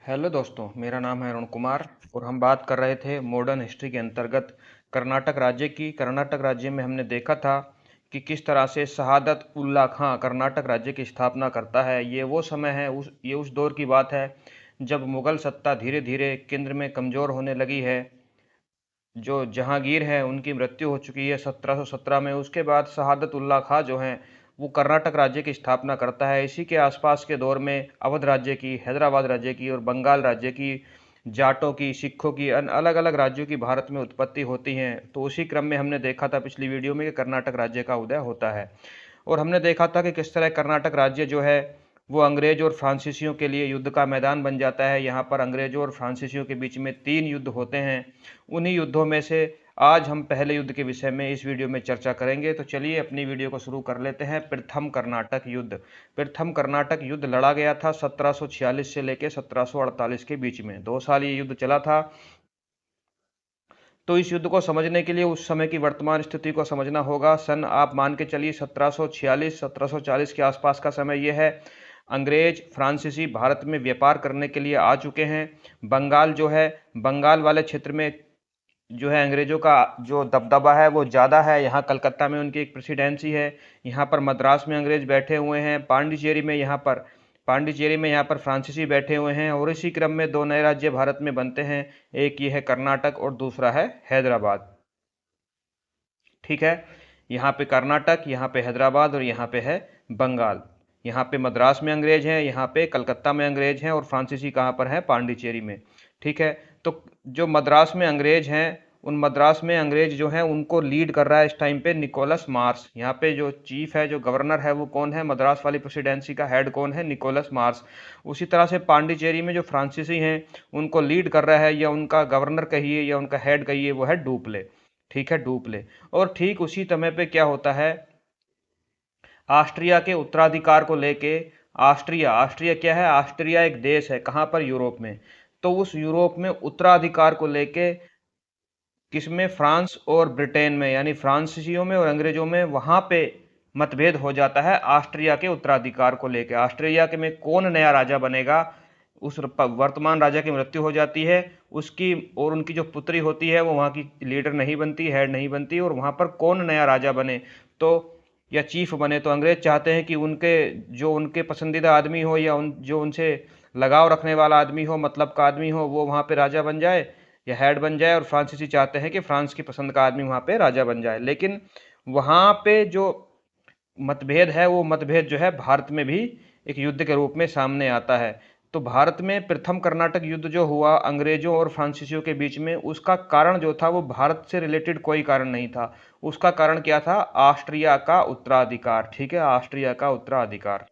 Hello दोस्तों, मेरा नाम है अरुण कुमार और हम बात कर रहे थे मॉडर्न हिस्ट्री के अंतर्गत कर्नाटक राज्य की। कर्नाटक राज्य में हमने देखा था कि किस तरह से शहादत उल्ला खां कर्नाटक राज्य की स्थापना करता है। ये वो समय है, ये उस दौर की बात है जब मुगल सत्ता धीरे धीरे केंद्र में कमज़ोर होने लगी है। जो जहांगीर हैं उनकी मृत्यु हो चुकी है 1717 में। उसके बाद शहादत उल्ला खां जो हैं वो कर्नाटक राज्य की स्थापना करता है। इसी के आसपास के दौर में अवध राज्य की, हैदराबाद राज्य की और बंगाल राज्य की, जाटों की, सिखों की, अलग अलग राज्यों की भारत में उत्पत्ति होती हैं। तो उसी क्रम में हमने देखा था पिछली वीडियो में कि कर्नाटक राज्य का उदय होता है और हमने देखा था कि किस तरह कर्नाटक राज्य जो है वो अंग्रेज और फ्रांसीसियों के लिए युद्ध का मैदान बन जाता है। यहाँ पर अंग्रेजों और फ्रांसीसियों के बीच में 3 युद्ध होते हैं। उन्हीं युद्धों में से आज हम पहले युद्ध के विषय में इस वीडियो में चर्चा करेंगे। तो चलिए अपनी वीडियो को शुरू कर लेते हैं। प्रथम कर्नाटक युद्ध। प्रथम कर्नाटक युद्ध लड़ा गया था 1746 से लेकर 1748 के बीच में। 2 साल ये युद्ध चला था। तो इस युद्ध को समझने के लिए उस समय की वर्तमान स्थिति को समझना होगा। सन आप मान के चलिए 1746 1740 के आसपास का समय यह है। अंग्रेज फ्रांसीसी भारत में व्यापार करने के लिए आ चुके हैं। बंगाल जो है, बंगाल वाले क्षेत्र में जो है अंग्रेजों का जो दबदबा है वो ज़्यादा है। यहाँ कलकत्ता में उनकी एक प्रेसिडेंसी है। यहाँ पर मद्रास में अंग्रेज बैठे हुए हैं। पांडिचेरी में यहाँ पर फ्रांसीसी बैठे हुए हैं। और इसी क्रम में 2 नए राज्य भारत में बनते हैं। एक ये है कर्नाटक और दूसरा है हैदराबाद। ठीक है, यहाँ पे कर्नाटक, यहाँ पे हैदराबाद और यहाँ पे है बंगाल। यहाँ पे मद्रास में अंग्रेज हैं, यहाँ पे कलकत्ता में अंग्रेज हैं और फ्रांसीसी कहाँ पर है? पांडिचेरी में। ठीक है, तो जो मद्रास में अंग्रेज हैं, उन मद्रास में अंग्रेज जो हैं उनको लीड कर रहा है इस टाइम पे निकोलस मार्श। यहाँ पे जो चीफ है, जो गवर्नर है वो कौन है? मद्रास वाली प्रेसिडेंसी का हेड कौन है? Nicholas Marsh. उसी तरह से पांडिचेरी में जो फ्रांसीसी हैं उनको लीड कर रहा है, या उनका गवर्नर कहिए या उनका हेड कहिए, वो है डुप्ले। ठीक है, डुप्ले। और ठीक उसी समय पे क्या होता है? ऑस्ट्रिया के उत्तराधिकार को लेके, ऑस्ट्रिया क्या है? ऑस्ट्रिया एक देश है। कहाँ पर? यूरोप में। तो उस यूरोप में उत्तराधिकार को लेके किसमें? फ्रांस और ब्रिटेन में, यानी फ्रांसीसियों में और अंग्रेजों में, वहां पे मतभेद हो जाता है ऑस्ट्रिया के उत्तराधिकार को लेकर। ऑस्ट्रिया के में कौन नया राजा बनेगा? उस वर्तमान राजा की मृत्यु हो जाती है, उसकी और उनकी जो पुत्री होती है वो वहाँ की लीडर नहीं बनती, हेड नहीं बनती, और वहाँ पर कौन नया राजा बने तो या चीफ बने। तो अंग्रेज चाहते हैं कि उनके पसंदीदा आदमी हो, या जो उनसे लगाव रखने वाला आदमी हो, मतलब का आदमी हो, वो वहाँ पे राजा बन जाए या हेड बन जाए। और फ्रांसीसी चाहते हैं कि फ्रांस की पसंद का आदमी वहाँ पे राजा बन जाए। लेकिन वहाँ पे जो मतभेद है वो मतभेद जो है भारत में भी एक युद्ध के रूप में सामने आता है। तो भारत में प्रथम कर्नाटक युद्ध जो हुआ अंग्रेजों और फ्रांसीसियों के बीच में, उसका कारण जो था वो भारत से रिलेटेड कोई कारण नहीं था। उसका कारण क्या था? ऑस्ट्रिया का उत्तराधिकार। ठीक है, ऑस्ट्रिया का उत्तराधिकार।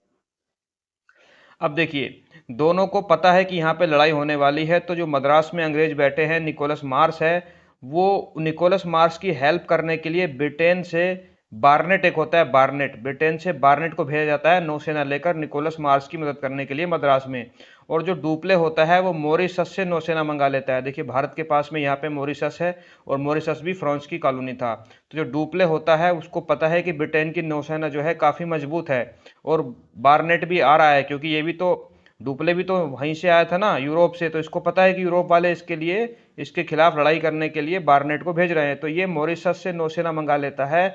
अब देखिए, दोनों को पता है कि यहाँ पे लड़ाई होने वाली है। तो जो मद्रास में अंग्रेज बैठे हैं, निकोलस मार्श है, वो निकोलस मार्श की हेल्प करने के लिए ब्रिटेन से बार्नेट, एक होता है बार्नेट, ब्रिटेन से बार्नेट को भेजा जाता है नौसेना लेकर निकोलस मार्श की मदद करने के लिए मद्रास में। और जो डुप्ले होता है वो मॉरिशस से नौसेना मंगा लेता है। देखिए, भारत के पास में यहाँ पे मॉरिशस है और मॉरिशस भी फ्रांस की कॉलोनी था। तो जो डुप्ले होता है उसको पता है कि ब्रिटेन की नौसेना जो है काफ़ी मजबूत है और बार्नेट भी आ रहा है, क्योंकि ये भी तो डुप्ले भी तो वहीं से आया था ना, यूरोप से। तो इसको पता है कि यूरोप वाले इसके खिलाफ लड़ाई करने के लिए बार्नेट को भेज रहे हैं। तो ये मॉरिशस से नौसेना मंगा लेता है,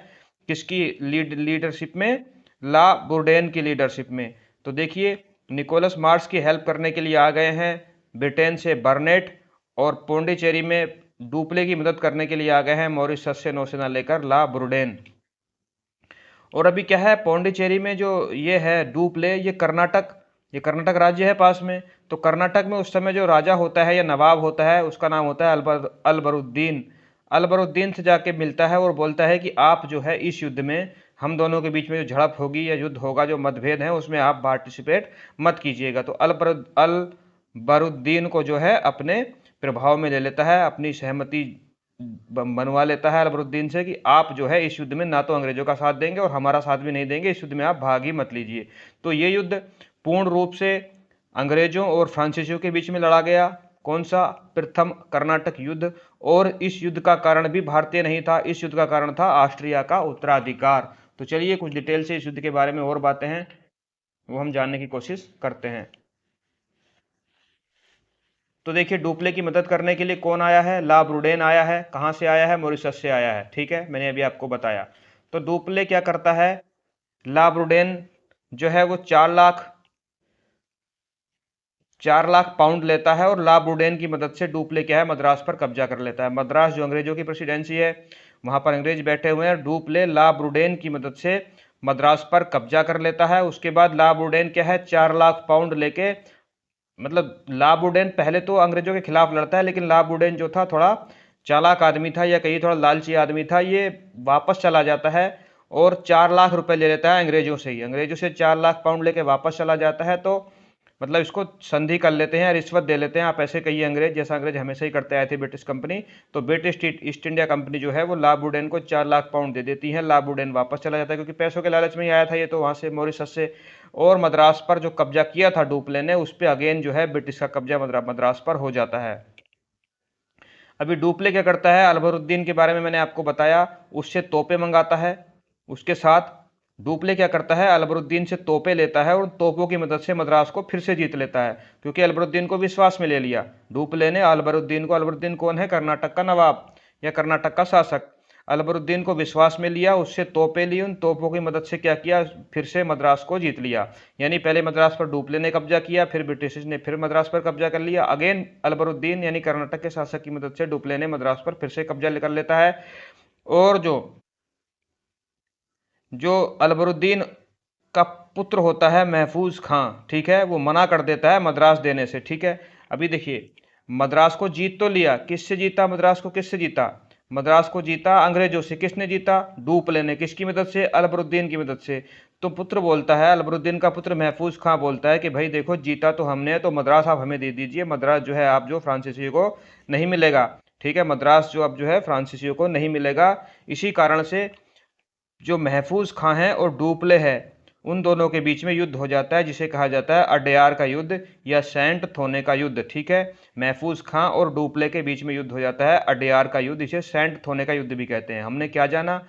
किसकी लीडरशिप में? ला बुर्डेन की लीडरशिप में। तो देखिए, निकोलस मार्श की हेल्प करने के लिए आ गए हैं ब्रिटेन से बर्नेट, और पौंडीचेरी में डुप्ले की मदद करने के लिए आ गए हैं मॉरिशस से नौसेना लेकर ला बुर्डेन। और अभी क्या है, पौंडीचेरी में जो ये है डुप्ले, ये कर्नाटक राज्य है पास में। तो कर्नाटक में उस समय जो राजा होता है या नवाब होता है, उसका नाम होता है अलबरुद्दीन। अलबरुद्दीन से जाके मिलता है और बोलता है कि आप जो है इस युद्ध में, हम दोनों के बीच में जो झड़प होगी या युद्ध होगा, जो मतभेद है, उसमें आप पार्टिसिपेट मत कीजिएगा। तो अलबरुद्दीन को जो है अपने प्रभाव में ले लेता है, अपनी सहमति बनवा लेता है अलबरुद्दीन से कि आप जो है इस युद्ध में ना तो अंग्रेजों का साथ देंगे और हमारा साथ भी नहीं देंगे, इस युद्ध में आप भाग ही मत लीजिए। तो ये युद्ध पूर्ण रूप से अंग्रेजों और फ्रांसीसियों के बीच में लड़ा गया। कौन सा? प्रथम कर्नाटक युद्ध। और इस युद्ध का कारण भी भारतीय नहीं था, इस युद्ध का कारण था ऑस्ट्रिया का उत्तराधिकार। तो चलिए कुछ डिटेल से इस युद्ध के बारे में और बातें हैं वो हम जानने की कोशिश करते हैं। तो देखिए डुप्ले की मदद करने के लिए कौन आया है, ला ब्रूडेन आया है। कहाँ से आया है, मॉरिशस से आया है, ठीक है, मैंने अभी आपको बताया। तो डुप्ले क्या करता है, ला ब्रूडेन जो है वो 4 लाख पाउंड लेता है और ला ब्रूडेन की मदद से डुप्ले क्या है, मद्रास पर कब्जा कर लेता है। मद्रास जो अंग्रेजों की प्रेसिडेंसी है, वहां पर अंग्रेज बैठे हुए हैं। डुप्ले ला ब्रूडेन की मदद से मद्रास पर कब्जा कर लेता है। उसके बाद ला ब्रूडेन क्या है, 4 लाख पाउंड लेके, मतलब ला ब्रूडेन पहले तो अंग्रेजों के खिलाफ लड़ता है, लेकिन ला ब्रूडेन जो था थोड़ा चालाक आदमी था, या कहीं थोड़ा लालची आदमी था, ये वापस चला जाता है और 4 लाख रुपए ले लेता है अंग्रेजों से ही। अंग्रेजों से 4 लाख पाउंड लेके वापस चला जाता है। तो मतलब इसको संधि कर लेते हैं, रिश्वत दे लेते हैं, आप ऐसे कहिए अंग्रेज, जैसा अंग्रेज हमेशा ही करते आए थे ब्रिटिश कंपनी। तो ब्रिटिश ईस्ट इंडिया कंपनी जो है वो ला ब्रूडेन को 4 लाख पाउंड दे देती है। ला ब्रूडेन वापस चला जाता है, क्योंकि पैसों के लालच में ही आया था ये तो, वहां से मॉरिशस से। और मद्रास पर जो कब्जा किया था डुप्ले ने, उस पर अगेन जो है ब्रिटिश का कब्जा मद्रास पर हो जाता है। अभी डुप्ले क्या करता है, अकबरुद्दीन के बारे में मैंने आपको बताया, उससे तोपे मंगाता है। उसके साथ डुप्ले क्या करता है, अकबरुद्दीन से तोपे लेता है और तोपों की मदद से मद्रास को फिर से जीत लेता है, क्योंकि अकबरुद्दीन को विश्वास में ले लिया डुप्ले ने अकबरुद्दीन को। अकबरुद्दीन कौन है, कर्नाटक का नवाब या कर्नाटक का शासक। अकबरुद्दीन को विश्वास में लिया, उससे तोपे ली, उन तोपों की मदद से क्या किया, फिर से मद्रास को जीत लिया। यानी पहले मद्रास पर डुप्ले ने कब्जा किया, फिर ब्रिटिश ने फिर मद्रास पर कब्जा कर लिया। अगेन अकबरुद्दीन यानी कर्नाटक के शासक की मदद से डुप्ले ने मद्रास पर फिर से कब्जा कर लेता है। और जो जो अकबरुद्दीन का पुत्र होता है महफूज खां, ठीक है, वो मना कर देता है मद्रास देने से, ठीक है। अभी देखिए मद्रास को जीत तो लिया, किससे जीता, मद्रास को किससे जीता, मद्रास को जीता अंग्रेजों से। किसने जीता, डुप्ले ने। किसकी मदद से, अकबरुद्दीन की मदद से। तो पुत्र बोलता है, अकबरुद्दीन का पुत्र महफूज खां बोलता है कि भाई देखो जीता तो हमने, तो मद्रास आप हमें दे दीजिए। मद्रास जो है आप जो फ्रांसीसियों को नहीं मिलेगा, ठीक है, मद्रास जो अब जो है फ्रांसीसियों को नहीं मिलेगा। इसी कारण से जो महफूज खां है और डुप्ले है, उन दोनों के बीच में युद्ध हो जाता है, जिसे कहा जाता है अडयार का युद्ध या सेंट थोने का युद्ध, ठीक है। महफूज खां और डुप्ले के बीच में युद्ध हो जाता है अडयार का युद्ध, इसे सेंट थोने का युद्ध भी कहते हैं। हमने क्या जाना,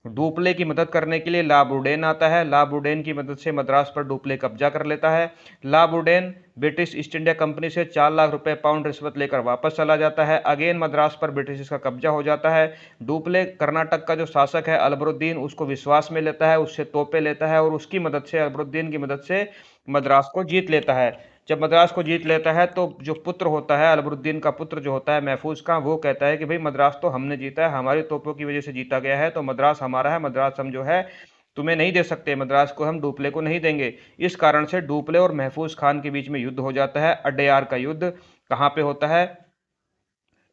डुप्ले की मदद करने के लिए ला ब्रूडेन आता है। ला ब्रूडेन की मदद से मद्रास पर डुप्ले कब्जा कर लेता है। ला ब्रूडेन ब्रिटिश ईस्ट इंडिया कंपनी से 4 लाख रुपए पाउंड रिश्वत लेकर वापस चला जाता है। अगेन मद्रास पर ब्रिटिश का कब्जा हो जाता है। डुप्ले कर्नाटक का जो शासक है अकबरुद्दीन, उसको विश्वास में लेता है, उससे तोपे लेता है और उसकी मदद से, अकबरुद्दीन की मदद से मद्रास को जीत लेता है। जब मद्रास को जीत लेता है तो जो पुत्र होता है, अकबरुद्दीन का पुत्र जो होता है महफूज खां, वो कहता है कि भाई मद्रास तो हमने जीता है, हमारी तोपों की वजह से जीता गया है, तो मद्रास हमारा है, मद्रास हम जो है तुम्हें नहीं दे सकते, मद्रास को हम डुप्ले को नहीं देंगे। इस कारण से डुप्ले और महफूज खान के बीच में युद्ध हो जाता है, अडयार का युद्ध। कहाँ पे होता है,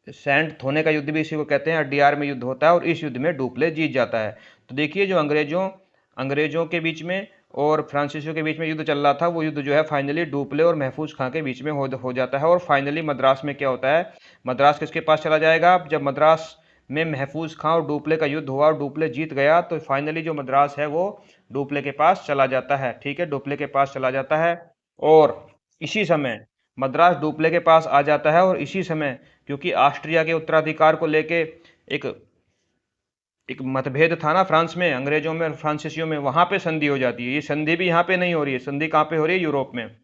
सेंट थोने का युद्ध भी इसी को कहते हैं, अडयार में युद्ध होता है और इस युद्ध में डुप्ले जीत जाता है। तो देखिए जो अंग्रेजों के बीच में और फ्रांसीसियों के बीच में युद्ध चल रहा था, वो युद्ध जो है फाइनली डुप्ले और महफूज खां के बीच में हो जाता है। और फाइनली मद्रास में क्या होता है, मद्रास किसके पास चला जाएगा, जब मद्रास में महफूज खां और डुप्ले का युद्ध हुआ और डुप्ले जीत गया, तो फाइनली जो मद्रास है वो डुप्ले के पास चला जाता है, ठीक है, डुप्ले के पास चला जाता है। और इसी समय मद्रास डुप्ले के पास आ जाता है। और इसी समय क्योंकि ऑस्ट्रिया के उत्तराधिकार को लेके एक एक मतभेद था ना फ्रांस में, अंग्रेजों में और फ्रांसीसियों में, वहां पे संधि हो जाती है। ये संधि भी यहाँ पे नहीं हो रही है, संधि कहाँ पे हो रही है, यूरोप में।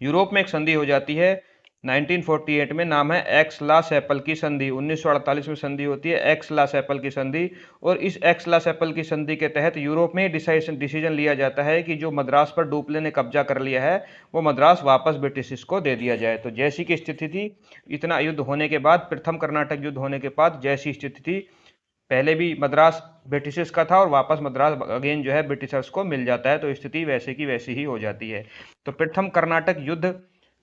यूरोप में एक संधि हो जाती है 1948 में, नाम है एक्स ला सैपल की संधि। 1948 में संधि होती है एक्स ला सैपल की संधि। और इस एक्स ला सैपल की संधि के तहत यूरोप में डिसीजन लिया जाता है कि जो मद्रास पर डुप्ले ने कब्जा कर लिया है, वो मद्रास वापस ब्रिटिश को दे दिया जाए। तो जैसी की स्थिति थी, इतना युद्ध होने के बाद, प्रथम कर्नाटक युद्ध होने के बाद जैसी स्थिति थी, पहले भी मद्रास ब्रिटिशर्स का था और वापस मद्रास अगेन जो है ब्रिटिशर्स को मिल जाता है, तो स्थिति वैसे की वैसी ही हो जाती है। तो प्रथम कर्नाटक युद्ध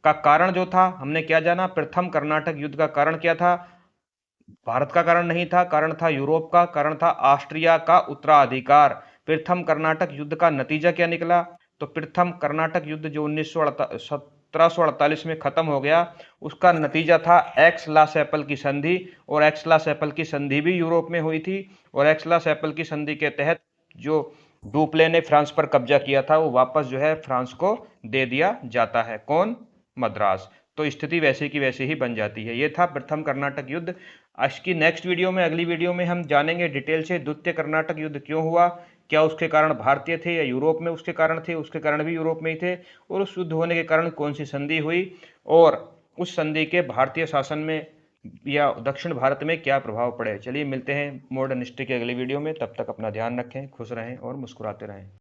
का कारण जो था, हमने क्या जाना, प्रथम कर्नाटक युद्ध का कारण क्या था, भारत का कारण नहीं था, कारण था यूरोप का, कारण था ऑस्ट्रिया का उत्तराधिकार। प्रथम कर्नाटक युद्ध का नतीजा क्या निकला, तो प्रथम कर्नाटक युद्ध जो 1748 में खत्म हो गया, उसका नतीजा था एक्स ला सैपल की संधि। और एक्स ला सैपल की संधि भी यूरोप में हुई थी। और एक्स ला सैपल की संधि के तहत जो डुप्ले ने फ्रांस पर कब्जा किया था, वो वापस जो है फ्रांस को दे दिया जाता है। कौन, मद्रास। तो स्थिति वैसे की वैसे ही बन जाती है। ये था प्रथम कर्नाटक युद्ध। आज की नेक्स्ट वीडियो में, अगली वीडियो में हम जानेंगे डिटेल से द्वितीय कर्नाटक युद्ध क्यों हुआ, क्या उसके कारण भारतीय थे या यूरोप में उसके कारण थे, उसके कारण भी यूरोप में ही थे, और उस युद्ध होने के कारण कौन सी संधि हुई, और उस संधि के भारतीय शासन में या दक्षिण भारत में क्या प्रभाव पड़े। चलिए मिलते हैं मॉडर्न हिस्ट्री के अगली वीडियो में, तब तक अपना ध्यान रखें, खुश रहें और मुस्कुराते रहें।